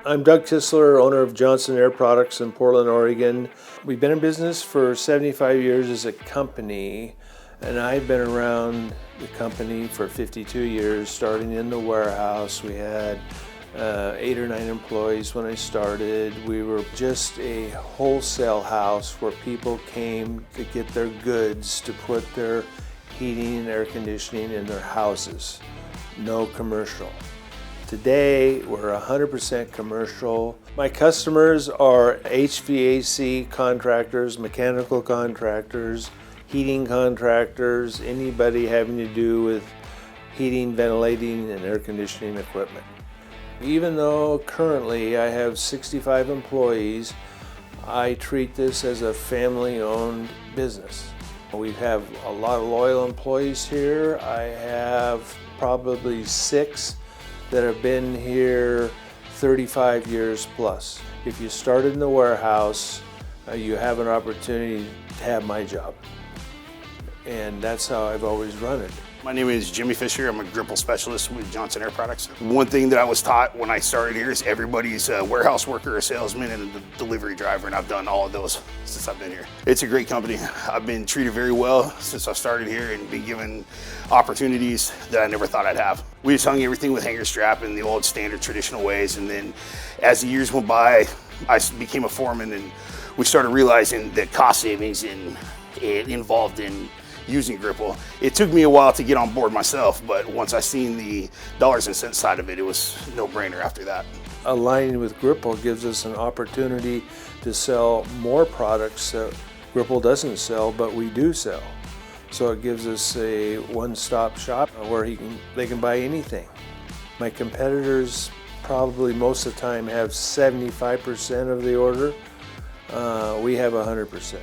I'm Doug Kissler, owner of Johnson Air Products in Portland, Oregon. We've been in business for 75 years as a company, and I've been around the company for 52 years, starting in the warehouse. We had 8 or 9 employees when I started. We were just a wholesale house where people came to get their goods to put their heating and air conditioning in their houses. No commercial. Today, we're 100% commercial. My customers are HVAC contractors, mechanical contractors, heating contractors, anybody having to do with heating, ventilating, and air conditioning equipment. Even though currently I have 65 employees, I treat this as a family-owned business. We have a lot of loyal employees here. I have probably 6 that have been here 35 years plus. If you started in the warehouse, you have an opportunity to have my job. And that's how I've always run it. My name is Jimmy Fisher. I'm a Gripple specialist with Johnson Air Products. One thing that I was taught when I started here is everybody's a warehouse worker, a salesman, and a delivery driver, and I've done all of those since I've been here. It's a great company. I've been treated very well since I started here and been given opportunities that I never thought I'd have. We just hung everything with hanger strap in the old standard traditional ways, and then as the years went by, I became a foreman, and we started realizing that cost savings involved in using Gripple. It took me a while to get on board myself, but once I seen the dollars and cents side of it, it was no brainer after that. Aligning with Gripple gives us an opportunity to sell more products that Gripple doesn't sell, but we do sell. So it gives us a one-stop shop where they can buy anything. My competitors probably most of the time have 75% of the order. We have 100%.